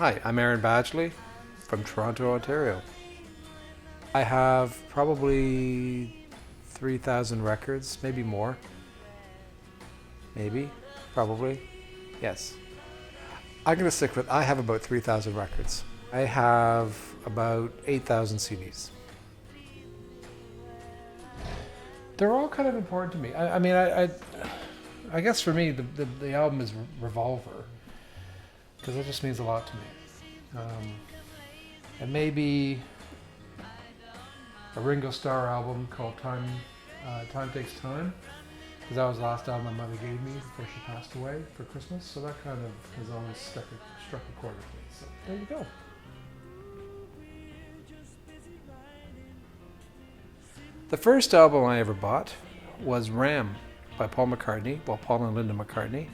Hi, I'm Linda Badgley from Toronto, Ontario. I have probably 3,000 records, maybe more. Maybe, probably, yes. I'm going to stick with, I have about 3,000 records. I have about 8,000 CDs. They're all kind of important to me. I guess for me, the album is Revolver, because it just means a lot to me. And maybe a Ringo Starr album called Time Takes Time, because that was the last album my mother gave me before she passed away for Christmas. So that kind of has always struck a chord with me. So there you go. The first album I ever bought was Ram by Paul McCartney, well, Paul and Linda McCartney.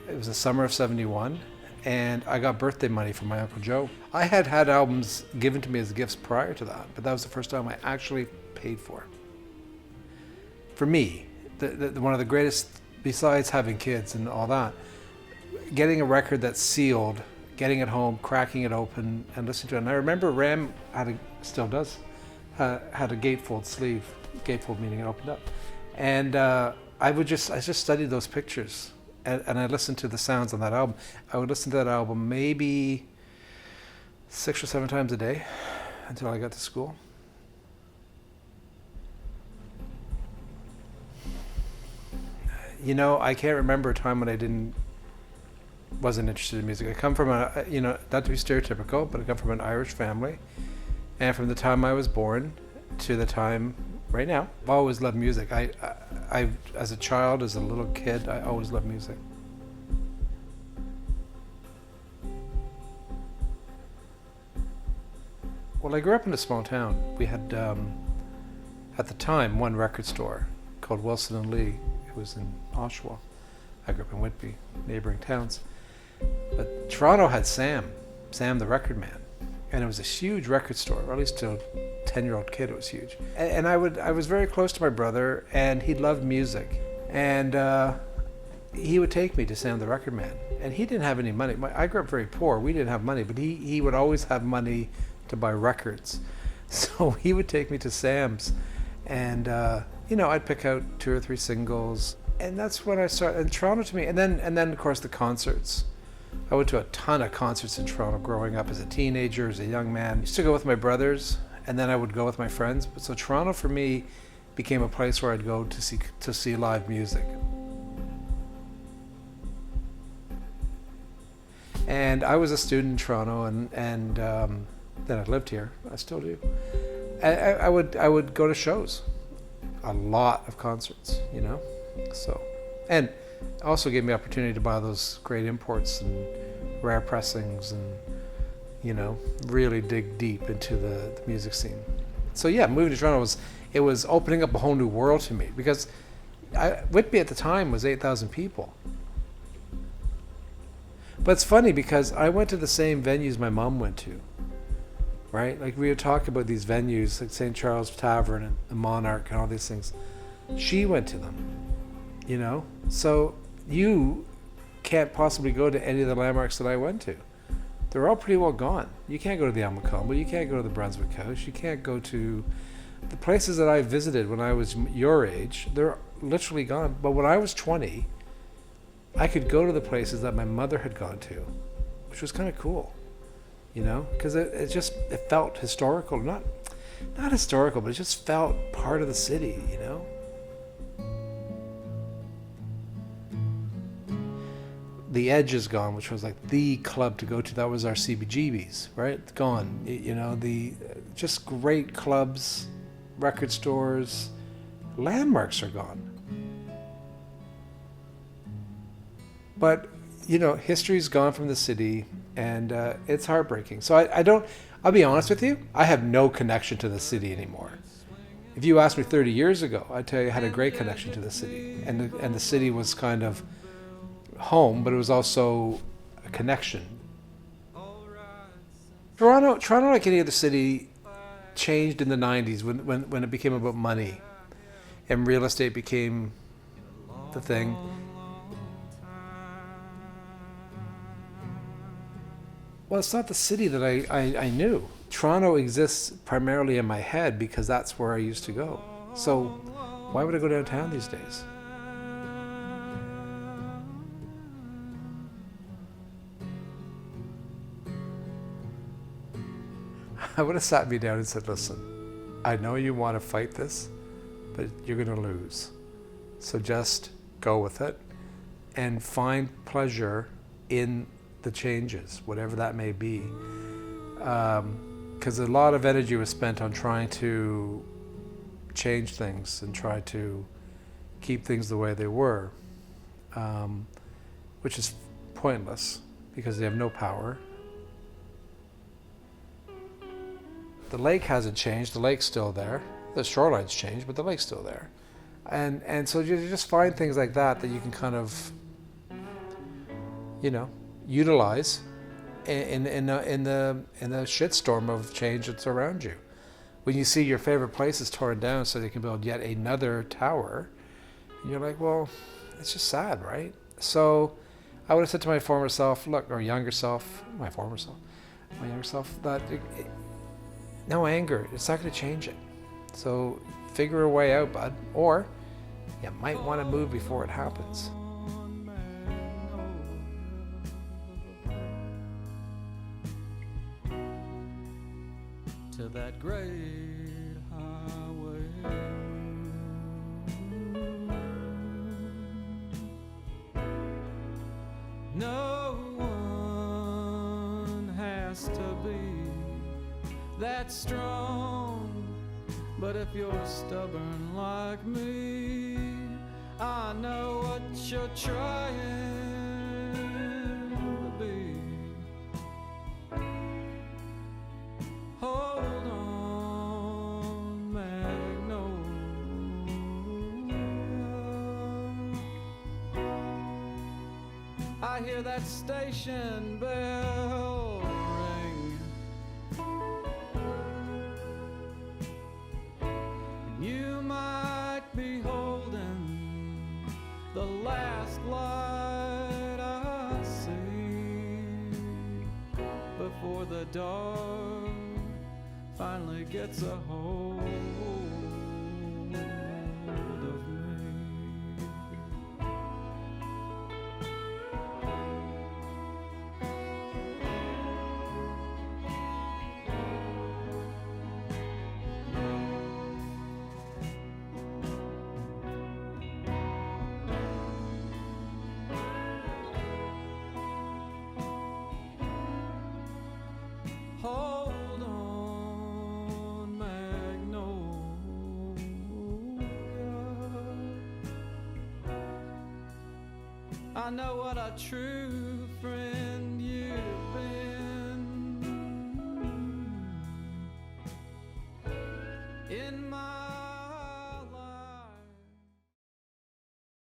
It was the summer of '71, and I got birthday money from my Uncle Joe. I had had albums given to me as gifts prior to that, but that was the first album I actually paid for. For me, one of the greatest, besides having kids and all that, getting a record that's sealed, getting it home, cracking it open, and listening to it. And I remember Ram still does, had a gatefold sleeve, gatefold meaning it opened up, and I just studied those pictures, and I listened to the sounds on that album. I would listen to that album maybe 6 or 7 times a day until I got to school. You know, I can't remember a time when I wasn't interested in music. I come from not to be stereotypical, but I come from an Irish family. And from the time I was born to the time right now, I've always loved music. I as a child, as a little kid, I always loved music. Well, I grew up in a small town. We had, at the time, one record store called Wilson and Lee. It was in Oshawa. I grew up in Whitby, neighboring towns. But Toronto had Sam the record man. And it was a huge record store, or at least to a 10-year-old kid, it was huge. And I was very close to my brother, and he loved music. And he would take me to Sam the record man. And he didn't have any money. I grew up very poor. We didn't have money, but he would always have money to buy records. So he would take me to Sam's, and I'd pick out 2 or 3 singles. And that's when I started, and Toronto to me, and then of course the concerts. I went to a ton of concerts in Toronto growing up as a teenager, as a young man. I used to go with my brothers, and then I would go with my friends. So Toronto for me became a place where I'd go to see live music. And I was a student in Toronto, and then I lived here. I still do. I would go to shows, a lot of concerts, So, and also gave me the opportunity to buy those great imports and rare pressings, and really dig deep into the music scene. So yeah, moving to Toronto was opening up a whole new world to me, because Whitby at the time was 8,000 people. But it's funny because I went to the same venues my mom went to, right? Like we would talk about these venues like St. Charles Tavern and the Monarch and all these things. She went to them, So you can't possibly go to any of the landmarks that I went to. They're all pretty well gone. You can't go to the Almacombe, you can't go to the Brunswick House, you can't go to the places that I visited when I was your age. They're literally gone. But when I was 20, I could go to the places that my mother had gone to, which was kind of cool, because it felt historical. Not historical, but it just felt part of the city, The Edge is gone, which was like the club to go to. That was our CBGBs, right? It's gone. The just great clubs, record stores, landmarks are gone. But, history's gone from the city, and it's heartbreaking. So I'll be honest with you, I have no connection to the city anymore. If you asked me 30 years ago, I'd tell you I had a great connection to the city. And the city was kind of home, but it was also a connection. Toronto, like any other city, changed in the 90s when it became about money, and real estate became the thing. Well, it's not the city that I knew. Toronto exists primarily in my head because that's where I used to go. So why would I go downtown these days? I would have sat me down and said, listen, I know you want to fight this, but you're going to lose. So just go with it and find pleasure in the changes, whatever that may be. Because a lot of energy was spent on trying to change things and try to keep things the way they were, which is pointless because they have no power. The lake hasn't changed. The lake's still there. The shoreline's changed, but the lake's still there. And so you just find things like that you can kind of, utilize in the shitstorm of change that's around you. When you see your favorite places torn down so they can build yet another tower, and you're like, well, it's just sad, right? So I would have said to my former self, look, or younger self, my younger self, that no anger, it's not going to change it. So figure a way out, bud. Or you might want to move before it happens. To that great highway, no one has to be that strong, but if you're stubborn like me, I know what you're trying to be. Hold on, Magnolia. I hear that station bell ring. You might be holding the last light I see before the dark finally gets a hold of me. Hold on, Magnolia. I know what a true friend you've been in my